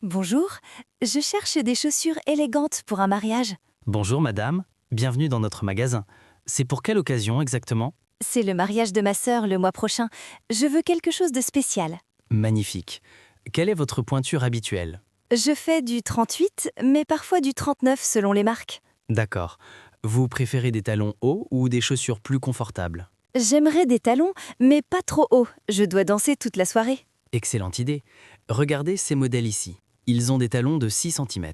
Bonjour, je cherche des chaussures élégantes pour un mariage. Bonjour madame, bienvenue dans notre magasin. C'est pour quelle occasion exactement? C'est le mariage de ma sœur le mois prochain. Je veux quelque chose de spécial. Magnifique. Quelle est votre pointure habituelle? Je fais du 38, mais parfois du 39 selon les marques. D'accord. Vous préférez des talons hauts ou des chaussures plus confortables? J'aimerais des talons, mais pas trop hauts. Je dois danser toute la soirée. Excellente idée. Regardez ces modèles ici. Ils ont des talons de 6 cm.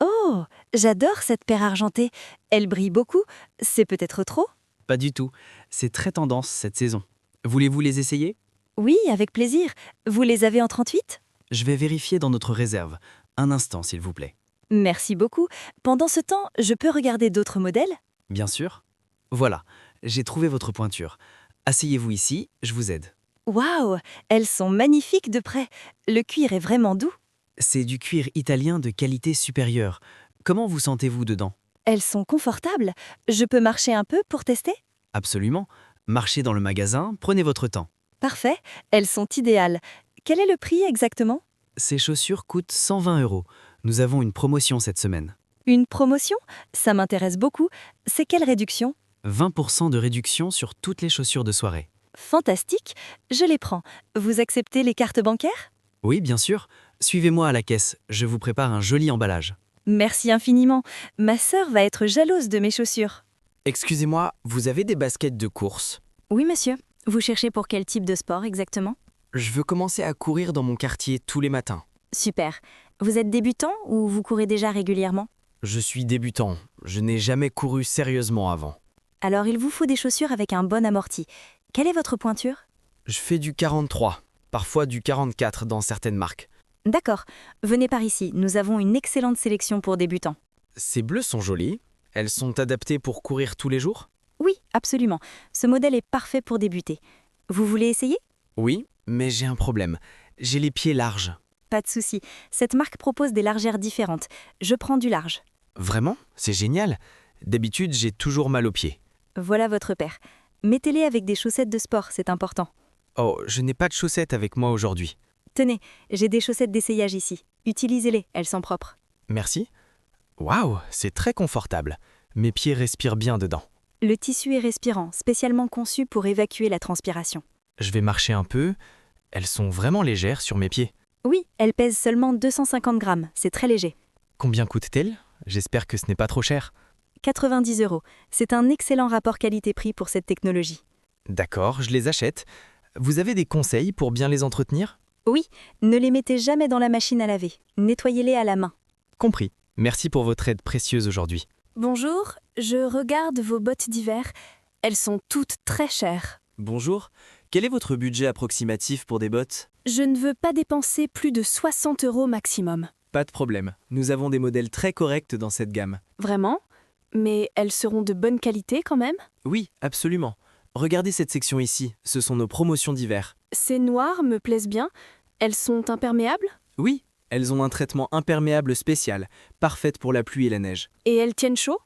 Oh, j'adore cette paire argentée. Elle brille beaucoup. C'est peut-être trop? Pas du tout. C'est très tendance cette saison. Voulez-vous les essayer? Oui, avec plaisir. Vous les avez en 38? Je vais vérifier dans notre réserve. Un instant, s'il vous plaît. Merci beaucoup. Pendant ce temps, je peux regarder d'autres modèles? Bien sûr. Voilà, j'ai trouvé votre pointure. Asseyez-vous ici, je vous aide. Waouh, elles sont magnifiques de près. Le cuir est vraiment doux. C'est du cuir italien de qualité supérieure. Comment vous sentez-vous dedans? Elles sont confortables. Je peux marcher un peu pour tester? Absolument. Marchez dans le magasin, prenez votre temps. Parfait, elles sont idéales. Quel est le prix exactement? Ces chaussures coûtent 120 €. Nous avons une promotion cette semaine. Une promotion? Ça m'intéresse beaucoup. C'est quelle réduction? 20% de réduction sur toutes les chaussures de soirée. Fantastique, je les prends. Vous acceptez les cartes bancaires? Oui, bien sûr. Suivez-moi à la caisse, je vous prépare un joli emballage. Merci infiniment. Ma sœur va être jalouse de mes chaussures. Excusez-moi, vous avez des baskets de course? Oui, monsieur. Vous cherchez pour quel type de sport exactement? Je veux commencer à courir dans mon quartier tous les matins. Super. Vous êtes débutant ou vous courez déjà régulièrement? Je suis débutant, je n'ai jamais couru sérieusement avant. Alors il vous faut des chaussures avec un bon amorti. Quelle est votre pointure? Je fais du 43, parfois du 44 dans certaines marques. D'accord. Venez par ici, nous avons une excellente sélection pour débutants. Ces bleues sont jolies. Elles sont adaptées pour courir tous les jours? Oui, absolument. Ce modèle est parfait pour débuter. Vous voulez essayer? Oui, mais j'ai un problème. J'ai les pieds larges. Pas de souci. Cette marque propose des largeurs différentes. Je prends du large. Vraiment? C'est génial. D'habitude, j'ai toujours mal aux pieds. Voilà votre paire. Mettez-les avec des chaussettes de sport, c'est important. Oh, je n'ai pas de chaussettes avec moi aujourd'hui. Tenez, j'ai des chaussettes d'essayage ici. Utilisez-les, elles sont propres. Merci. Waouh, c'est très confortable. Mes pieds respirent bien dedans. Le tissu est respirant, spécialement conçu pour évacuer la transpiration. Je vais marcher un peu. Elles sont vraiment légères sur mes pieds. Oui, elles pèsent seulement 250 grammes, c'est très léger. Combien coûtent-elles? J'espère que ce n'est pas trop cher. 90 €. C'est un excellent rapport qualité-prix pour cette technologie. D'accord, je les achète. Vous avez des conseils pour bien les entretenir? Oui, ne les mettez jamais dans la machine à laver. Nettoyez-les à la main. Compris. Merci pour votre aide précieuse aujourd'hui. Bonjour, je regarde vos bottes d'hiver. Elles sont toutes très chères. Bonjour, quel est votre budget approximatif pour des bottes? Je ne veux pas dépenser plus de 60 € maximum. Pas de problème, nous avons des modèles très corrects dans cette gamme. Vraiment? Mais elles seront de bonne qualité quand même? Oui, absolument. Regardez cette section ici, ce sont nos promotions d'hiver. Ces noires me plaisent bien. Elles sont imperméables? Oui, elles ont un traitement imperméable spécial, parfaite pour la pluie et la neige. Et elles tiennent chaud?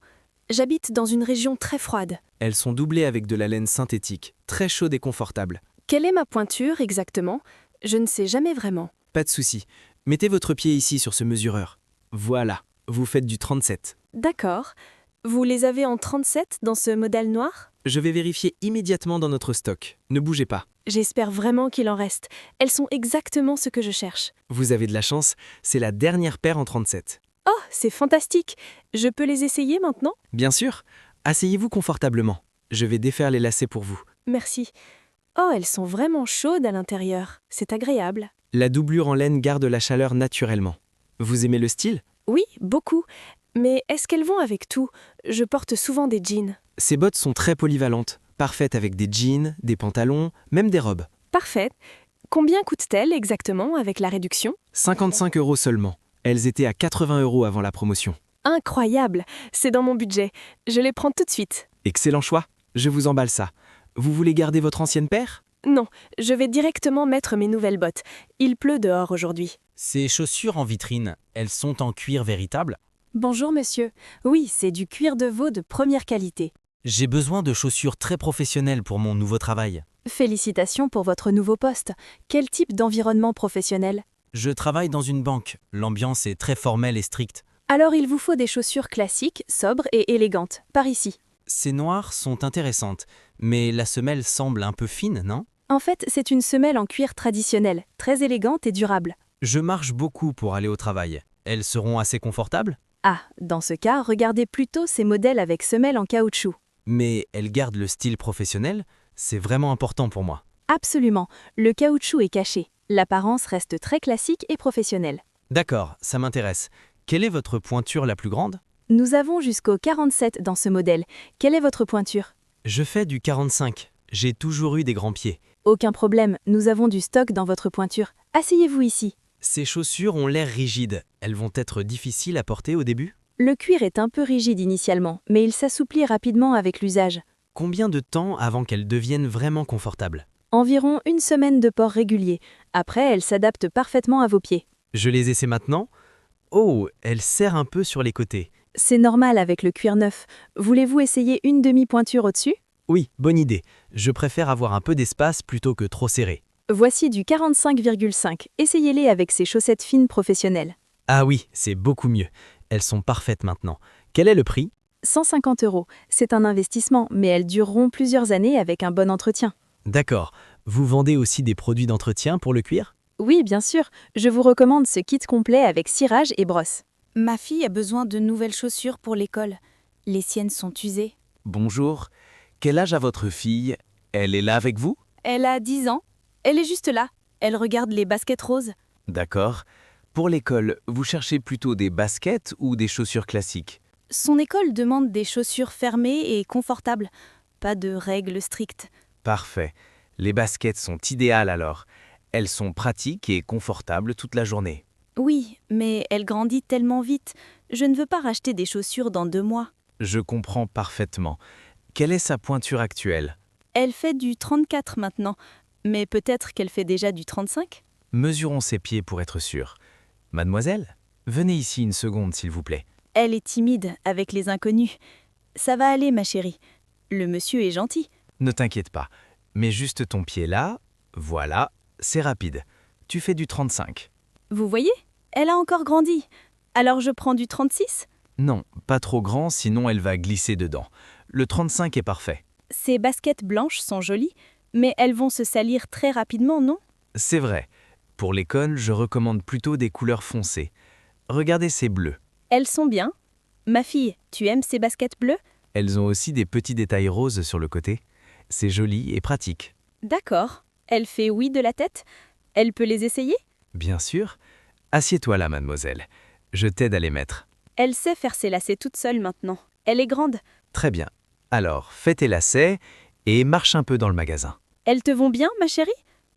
J'habite dans une région très froide. Elles sont doublées avec de la laine synthétique, très chaude et confortable. Quelle est ma pointure exactement? Je ne sais jamais vraiment. Pas de souci, mettez votre pied ici sur ce mesureur. Voilà, vous faites du 37. D'accord. Vous les avez en 37 dans ce modèle noir? Je vais vérifier immédiatement dans notre stock. Ne bougez pas. J'espère vraiment qu'il en reste. Elles sont exactement ce que je cherche. Vous avez de la chance, c'est la dernière paire en 37. Oh, c'est fantastique! Je peux les essayer maintenant? Bien sûr, asseyez-vous confortablement. Je vais défaire les lacets pour vous. Merci. Oh, elles sont vraiment chaudes à l'intérieur. C'est agréable. La doublure en laine garde la chaleur naturellement. Vous aimez le style? Oui, beaucoup. Mais est-ce qu'elles vont avec tout? Je porte souvent des jeans. Ces bottes sont très polyvalentes, parfaites avec des jeans, des pantalons, même des robes. Parfait. Combien coûtent-elles exactement avec la réduction? 55 € seulement. Elles étaient à 80 € avant la promotion. Incroyable! C'est dans mon budget. Je les prends tout de suite. Excellent choix. Je vous emballe ça. Vous voulez garder votre ancienne paire? Non, je vais directement mettre mes nouvelles bottes. Il pleut dehors aujourd'hui. Ces chaussures en vitrine, elles sont en cuir véritable? Bonjour monsieur. Oui, c'est du cuir de veau de première qualité. J'ai besoin de chaussures très professionnelles pour mon nouveau travail. Félicitations pour votre nouveau poste. Quel type d'environnement professionnel? Je travaille dans une banque. L'ambiance est très formelle et stricte. Alors il vous faut des chaussures classiques, sobres et élégantes. Par ici. Ces noires sont intéressantes, mais la semelle semble un peu fine, non? En fait, c'est une semelle en cuir traditionnelle, très élégante et durable. Je marche beaucoup pour aller au travail. Elles seront assez confortables? Ah, dans ce cas, regardez plutôt ces modèles avec semelles en caoutchouc. Mais elles gardent le style professionnel? C'est vraiment important pour moi. Absolument, le caoutchouc est caché. L'apparence reste très classique et professionnelle. D'accord, ça m'intéresse. Quelle est votre pointure la plus grande? Nous avons jusqu'au 47 dans ce modèle. Quelle est votre pointure? Je fais du 45. J'ai toujours eu des grands pieds. Aucun problème, nous avons du stock dans votre pointure. Asseyez-vous ici. Ces chaussures ont l'air rigides. Elles vont être difficiles à porter au début? Le cuir est un peu rigide initialement, mais il s'assouplit rapidement avec l'usage. Combien de temps avant qu'elles deviennent vraiment confortables? Environ une semaine de port régulier. Après, elles s'adaptent parfaitement à vos pieds. Je les essaie maintenant? Oh, elles serrent un peu sur les côtés. C'est normal avec le cuir neuf. Voulez-vous essayer une demi-pointure au-dessus? Oui, bonne idée. Je préfère avoir un peu d'espace plutôt que trop serré. Voici du 45,5. Essayez-les avec ces chaussettes fines professionnelles. Ah oui, c'est beaucoup mieux. Elles sont parfaites maintenant. Quel est le prix? 150 €. C'est un investissement, mais elles dureront plusieurs années avec un bon entretien. D'accord. Vous vendez aussi des produits d'entretien pour le cuir? Oui, bien sûr. Je vous recommande ce kit complet avec cirage et brosse. Ma fille a besoin de nouvelles chaussures pour l'école. Les siennes sont usées. Bonjour. Quel âge a votre fille? Elle est là avec vous? Elle a 10 ans. Elle est juste là. Elle regarde les baskets roses. D'accord. Pour l'école, vous cherchez plutôt des baskets ou des chaussures classiques? Son école demande des chaussures fermées et confortables. Pas de règles strictes. Parfait. Les baskets sont idéales alors. Elles sont pratiques et confortables toute la journée. Oui, mais elle grandit tellement vite. Je ne veux pas racheter des chaussures dans 2 mois. Je comprends parfaitement. Quelle est sa pointure actuelle? Elle fait du 34 maintenant. Mais peut-être qu'elle fait déjà du 35? Mesurons ses pieds pour être sûr. Mademoiselle, venez ici une seconde s'il vous plaît. Elle est timide avec les inconnus. Ça va aller, ma chérie. Le monsieur est gentil. Ne t'inquiète pas. Mets juste ton pied là. Voilà, c'est rapide. Tu fais du 35. Vous voyez? Elle a encore grandi. Alors je prends du 36? Non, pas trop grand, sinon elle va glisser dedans. Le 35 est parfait. Ces baskets blanches sont jolies, mais elles vont se salir très rapidement, non? C'est vrai. Pour l'école, je recommande plutôt des couleurs foncées. Regardez ces bleus. Elles sont bien. Ma fille, tu aimes ces baskets bleues? Elles ont aussi des petits détails roses sur le côté. C'est joli et pratique. D'accord. Elle fait oui de la tête? Elle peut les essayer? Bien sûr. Assieds-toi là, mademoiselle. Je t'aide à les mettre. Elle sait faire ses lacets toute seule maintenant. Elle est grande. Très bien. Alors, fais tes lacets et marche un peu dans le magasin. Elles te vont bien, ma chérie?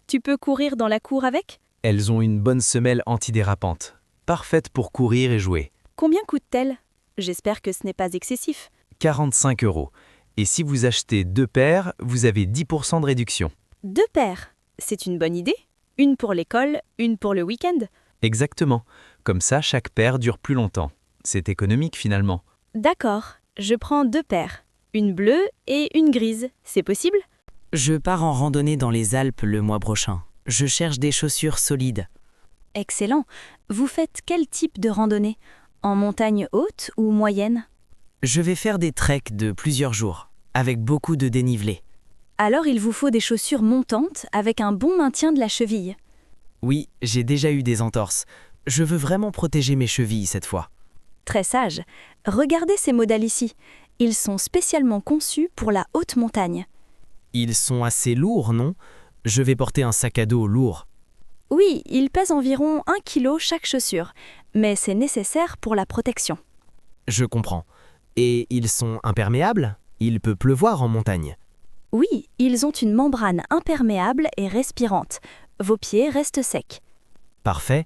Tu peux courir dans la cour avec? Elles ont une bonne semelle antidérapante, parfaite pour courir et jouer. Combien coûtent-elles? J'espère que ce n'est pas excessif. 45 €. Et si vous achetez 2 paires, vous avez 10% de réduction. 2 paires. C'est une bonne idée. Une pour l'école, une pour le week-end. Exactement. Comme ça, chaque paire dure plus longtemps. C'est économique finalement. D'accord. Je prends 2 paires. Une bleue et une grise. C'est possible? Je pars en randonnée dans les Alpes le mois prochain. Je cherche des chaussures solides. Excellent. Vous faites quel type de randonnée? En montagne haute ou moyenne? Je vais faire des treks de plusieurs jours, avec beaucoup de dénivelé. Alors il vous faut des chaussures montantes avec un bon maintien de la cheville. Oui, j'ai déjà eu des entorses. Je veux vraiment protéger mes chevilles cette fois. Très sage. Regardez ces modèles ici. Ils sont spécialement conçus pour la haute montagne. Ils sont assez lourds, non? Je vais porter un sac à dos lourd. Oui, ils pèsent environ 1 kg chaque chaussure, mais c'est nécessaire pour la protection. Je comprends. Et ils sont imperméables? Il peut pleuvoir en montagne. Oui, ils ont une membrane imperméable et respirante. Vos pieds restent secs. Parfait.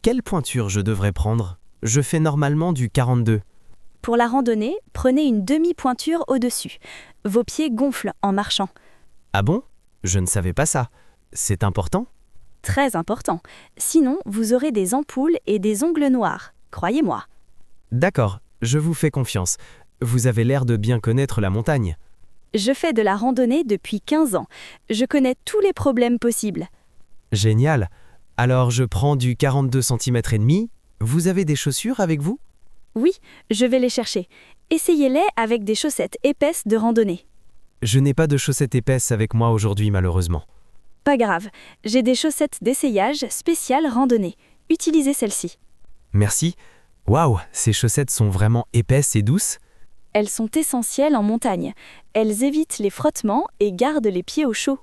Quelle pointure je devrais prendre? Je fais normalement du 42. Pour la randonnée, prenez une demi-pointure au-dessus. Vos pieds gonflent en marchant. Ah bon? Je ne savais pas ça. C'est important? Très important. Sinon, vous aurez des ampoules et des ongles noirs. Croyez-moi. D'accord, je vous fais confiance. Vous avez l'air de bien connaître la montagne. Je fais de la randonnée depuis 15 ans. Je connais tous les problèmes possibles. Génial. Alors je prends du 42 cm et demi. Vous avez des chaussures avec vous? Oui, je vais les chercher. Essayez-les avec des chaussettes épaisses de randonnée. Je n'ai pas de chaussettes épaisses avec moi aujourd'hui malheureusement. Pas grave, j'ai des chaussettes d'essayage spéciales randonnée. Utilisez celles-ci. Merci. Waouh, ces chaussettes sont vraiment épaisses et douces. Elles sont essentielles en montagne. Elles évitent les frottements et gardent les pieds au chaud.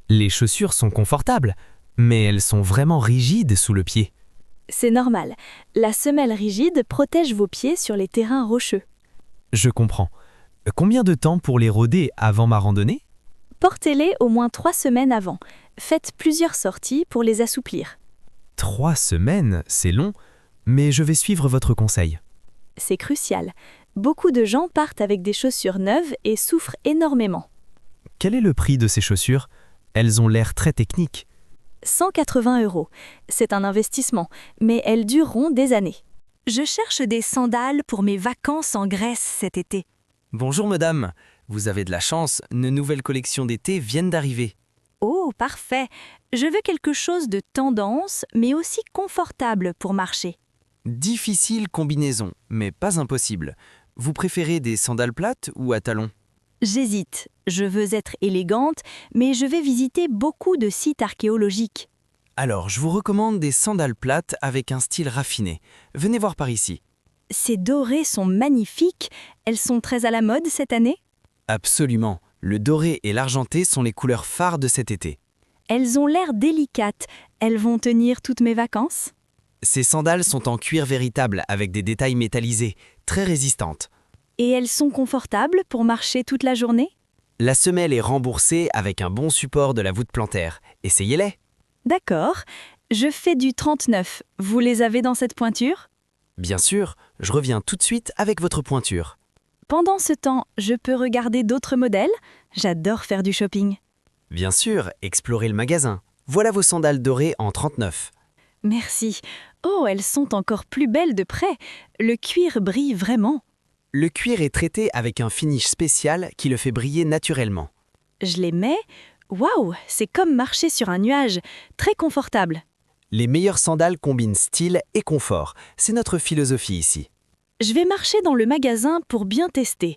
Les chaussures sont confortables, mais elles sont vraiment rigides sous le pied. C'est normal. La semelle rigide protège vos pieds sur les terrains rocheux. Je comprends. Combien de temps pour les rôder avant ma randonnée? Portez-les au moins 3 semaines avant. Faites plusieurs sorties pour les assouplir. 3 semaines, c'est long, mais je vais suivre votre conseil. C'est crucial. Beaucoup de gens partent avec des chaussures neuves et souffrent énormément. Quel est le prix de ces chaussures? Elles ont l'air très techniques. 180 €. C'est un investissement, mais elles dureront des années. Je cherche des sandales pour mes vacances en Grèce cet été. Bonjour madame, vous avez de la chance, une nouvelle collection d'été viennent d'arriver. Oh, parfait. Je veux quelque chose de tendance, mais aussi confortable pour marcher. Difficile combinaison, mais pas impossible. Vous préférez des sandales plates ou à talons? J'hésite. Je veux être élégante, mais je vais visiter beaucoup de sites archéologiques. Alors, je vous recommande des sandales plates avec un style raffiné. Venez voir par ici. Ces dorées sont magnifiques. Elles sont très à la mode cette année. Absolument. Le doré et l'argenté sont les couleurs phares de cet été. Elles ont l'air délicates. Elles vont tenir toutes mes vacances. Ces sandales sont en cuir véritable avec des détails métallisés, très résistantes. Et elles sont confortables pour marcher toute la journée? La semelle est remboursée avec un bon support de la voûte plantaire. Essayez-les. D'accord. Je fais du 39. Vous les avez dans cette pointure? Bien sûr, je reviens tout de suite avec votre pointure. Pendant ce temps, je peux regarder d'autres modèles? J'adore faire du shopping. Bien sûr, explorez le magasin. Voilà vos sandales dorées en 39. Merci. Oh, elles sont encore plus belles de près. Le cuir brille vraiment. Le cuir est traité avec un finish spécial qui le fait briller naturellement. Je les mets. Waouh, c'est comme marcher sur un nuage. Très confortable. Les meilleures sandales combinent style et confort. C'est notre philosophie ici. Je vais marcher dans le magasin pour bien tester.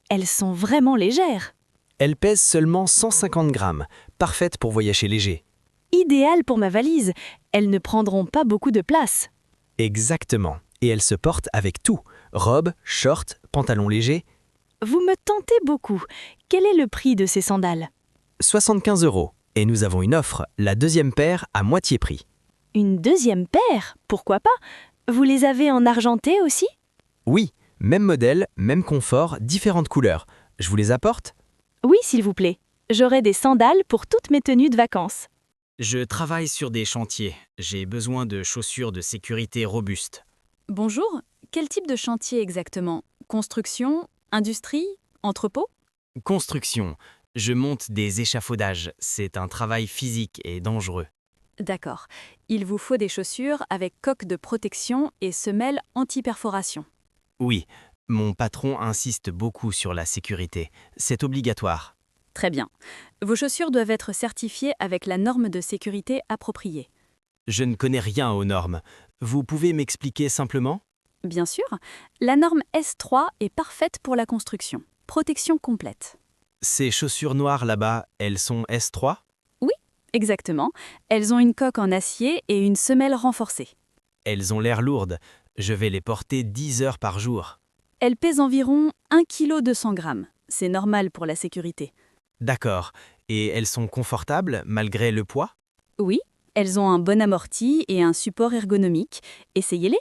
Elles sont vraiment légères. Elles pèsent seulement 150 grammes, parfaites pour voyager léger. Idéales pour ma valise. Elles ne prendront pas beaucoup de place. Exactement. Et elles se portent avec tout. Robe, short, pantalon léger. Vous me tentez beaucoup. Quel est le prix de ces sandales? 75 €. Et nous avons une offre, la deuxième paire à moitié prix. Une deuxième paire? Pourquoi pas? Vous les avez en argenté aussi? Oui, même modèle, même confort, différentes couleurs. Je vous les apporte? Oui, s'il vous plaît. J'aurai des sandales pour toutes mes tenues de vacances. Je travaille sur des chantiers. J'ai besoin de chaussures de sécurité robustes. Bonjour, quel type de chantier exactement? Construction? Industrie? Entrepôt? Construction. Je monte des échafaudages. C'est un travail physique et dangereux. D'accord. Il vous faut des chaussures avec coque de protection et semelles anti-perforation. Oui, mon patron insiste beaucoup sur la sécurité. C'est obligatoire. Très bien. Vos chaussures doivent être certifiées avec la norme de sécurité appropriée. Je ne connais rien aux normes. Vous pouvez m'expliquer simplement? Bien sûr, la norme S3 est parfaite pour la construction. Protection complète. Ces chaussures noires là-bas, elles sont S3? Exactement. Elles ont une coque en acier et une semelle renforcée. Elles ont l'air lourdes. Je vais les porter 10 heures par jour. Elles pèsent environ 1 kg 200 grammes. C'est normal pour la sécurité. D'accord. Et elles sont confortables malgré le poids? Oui, elles ont un bon amorti et un support ergonomique. Essayez-les.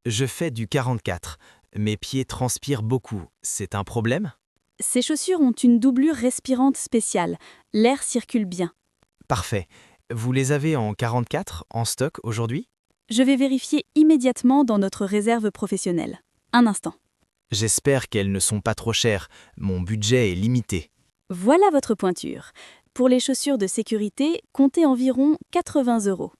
Je fais du 44. Mes pieds transpirent beaucoup. C'est un problème? Ces chaussures ont une doublure respirante spéciale. L'air circule bien. Parfait. Vous les avez en 44 en stock aujourd'hui? Je vais vérifier immédiatement dans notre réserve professionnelle. Un instant. J'espère qu'elles ne sont pas trop chères. Mon budget est limité. Voilà votre pointure. Pour les chaussures de sécurité, comptez environ 80 €.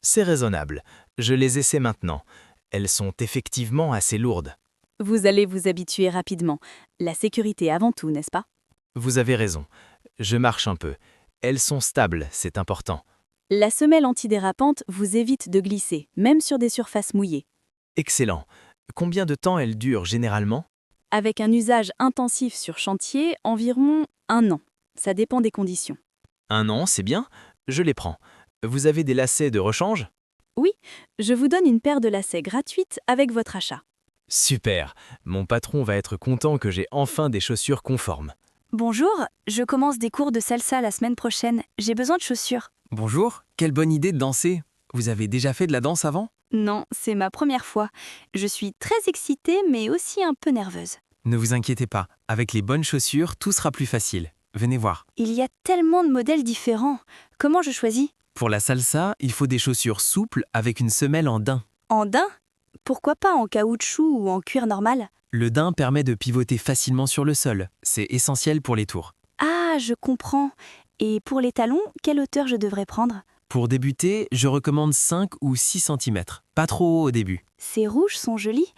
C'est raisonnable. Je les essaie maintenant. Elles sont effectivement assez lourdes. Vous allez vous habituer rapidement. La sécurité avant tout, n'est-ce pas? Vous avez raison. Je marche un peu. Elles sont stables, c'est important. La semelle antidérapante vous évite de glisser, même sur des surfaces mouillées. Excellent. Combien de temps elle dure généralement? Avec un usage intensif sur chantier, environ 1 an. Ça dépend des conditions. 1 an, c'est bien. Je les prends. Vous avez des lacets de rechange? Je vous donne une paire de lacets gratuite avec votre achat. Super. Mon patron va être content que j'ai enfin des chaussures conformes. Bonjour, je commence des cours de salsa la semaine prochaine. J'ai besoin de chaussures. Bonjour, quelle bonne idée de danser. Vous avez déjà fait de la danse avant? Non, c'est ma première fois. Je suis très excitée mais aussi un peu nerveuse. Ne vous inquiétez pas, avec les bonnes chaussures, tout sera plus facile. Venez voir. Il y a tellement de modèles différents. Comment je choisis? Pour la salsa, il faut des chaussures souples avec une semelle en daim. En daim? Pourquoi pas en caoutchouc ou en cuir normal? Le daim permet de pivoter facilement sur le sol. C'est essentiel pour les tours. Ah, je comprends. Et pour les talons, quelle hauteur je devrais prendre? Pour débuter, je recommande 5 ou 6 cm. Pas trop haut au début. Ces rouges sont jolis,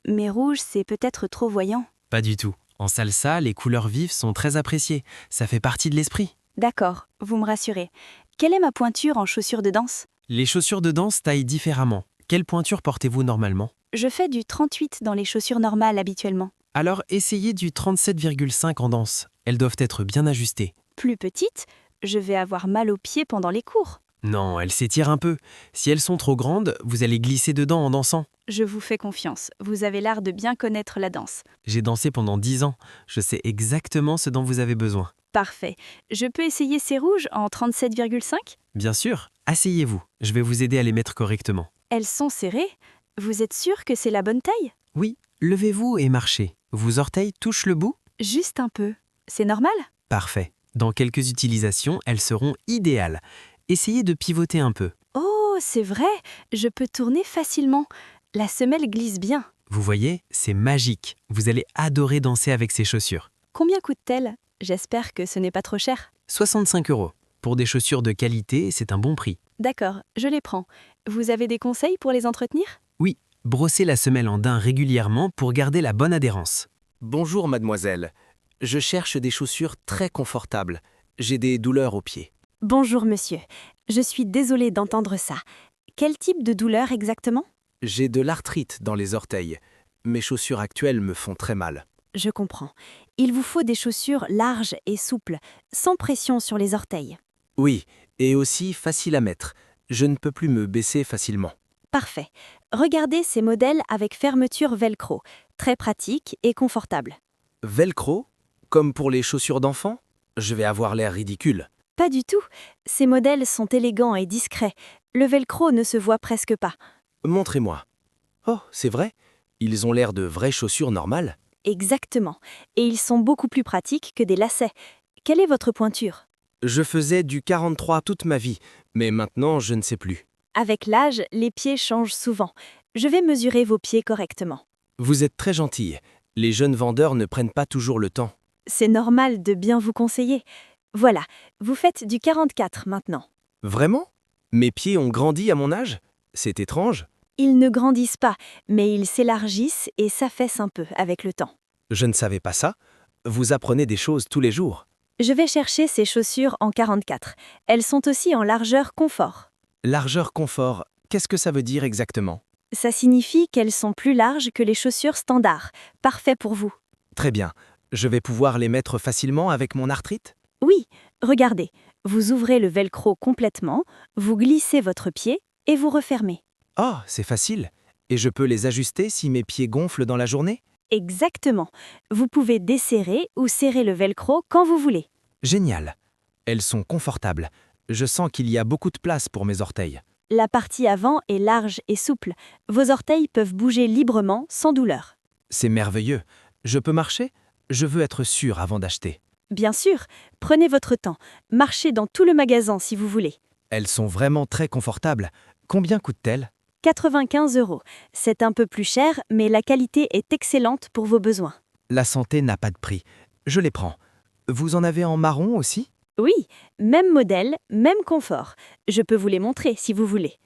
mais rouge, c'est peut-être trop voyant. Pas du tout. En salsa, les couleurs vives sont très appréciées. Ça fait partie de l'esprit. D'accord, vous me rassurez. Quelle est ma pointure en chaussures de danse? Les chaussures de danse taillent différemment. Quelle pointure portez-vous normalement? Je fais du 38 dans les chaussures normales habituellement. Alors essayez du 37,5 en danse. Elles doivent être bien ajustées. Plus petite, je vais avoir mal aux pieds pendant les cours. Non, elles s'étirent un peu. Si elles sont trop grandes, vous allez glisser dedans en dansant. Je vous fais confiance, vous avez l'art de bien connaître la danse. J'ai dansé pendant 10 ans. Je sais exactement ce dont vous avez besoin. Parfait. Je peux essayer ces rouges en 37,5? Bien sûr, asseyez-vous. Je vais vous aider à les mettre correctement. Elles sont serrées? Vous êtes sûr que c'est la bonne taille? Oui, levez-vous et marchez. Vos orteils touchent le bout? Juste un peu. C'est normal? Parfait. Dans quelques utilisations, elles seront idéales. Essayez de pivoter un peu. Oh, c'est vrai, je peux tourner facilement. La semelle glisse bien. Vous voyez, c'est magique. Vous allez adorer danser avec ces chaussures. Combien coûte-t-elle? J'espère que ce n'est pas trop cher. 65 €. Pour des chaussures de qualité, c'est un bon prix. D'accord, je les prends. Vous avez des conseils pour les entretenir? Oui, brossez la semelle en daim régulièrement pour garder la bonne adhérence. Bonjour mademoiselle. Je cherche des chaussures très confortables. J'ai des douleurs aux pieds. Bonjour monsieur, je suis désolée d'entendre ça. Quel type de douleur exactement? J'ai de l'arthrite dans les orteils. Mes chaussures actuelles me font très mal. Je comprends. Il vous faut des chaussures larges et souples, sans pression sur les orteils. Oui, et aussi faciles à mettre. Je ne peux plus me baisser facilement. Parfait. Regardez ces modèles avec fermeture velcro, très pratique et confortable. Velcro? Comme pour les chaussures d'enfant? Je vais avoir l'air ridicule. Pas du tout. Ces modèles sont élégants et discrets. Le velcro ne se voit presque pas. Montrez-moi. Oh, c'est vrai? Ils ont l'air de vraies chaussures normales. Exactement. Et ils sont beaucoup plus pratiques que des lacets. Quelle est votre pointure? Je faisais du 43 toute ma vie, mais maintenant je ne sais plus. Avec l'âge, les pieds changent souvent. Je vais mesurer vos pieds correctement. Vous êtes très gentille. Les jeunes vendeurs ne prennent pas toujours le temps. C'est normal de bien vous conseiller. Voilà, vous faites du 44 maintenant. Vraiment? Mes pieds ont grandi à mon âge? C'est étrange. Ils ne grandissent pas, mais ils s'élargissent et s'affaissent un peu avec le temps. Je ne savais pas ça. Vous apprenez des choses tous les jours. Je vais chercher ces chaussures en 44. Elles sont aussi en largeur confort. Largeur confort, qu'est-ce que ça veut dire exactement? Ça signifie qu'elles sont plus larges que les chaussures standards. Parfait pour vous. Très bien. Je vais pouvoir les mettre facilement avec mon arthrite? Oui, regardez. Vous ouvrez le velcro complètement, vous glissez votre pied et vous refermez. Oh, c'est facile. Et je peux les ajuster si mes pieds gonflent dans la journée? Exactement. Vous pouvez desserrer ou serrer le velcro quand vous voulez. Génial. Elles sont confortables. Je sens qu'il y a beaucoup de place pour mes orteils. La partie avant est large et souple. Vos orteils peuvent bouger librement sans douleur. C'est merveilleux. Je peux marcher? Je veux être sûr avant d'acheter. Bien sûr, prenez votre temps. Marchez dans tout le magasin si vous voulez. Elles sont vraiment très confortables. Combien coûtent-elles? 95 €. C'est un peu plus cher, mais la qualité est excellente pour vos besoins. La santé n'a pas de prix. Je les prends. Vous en avez en marron aussi? Oui, même modèle, même confort. Je peux vous les montrer si vous voulez.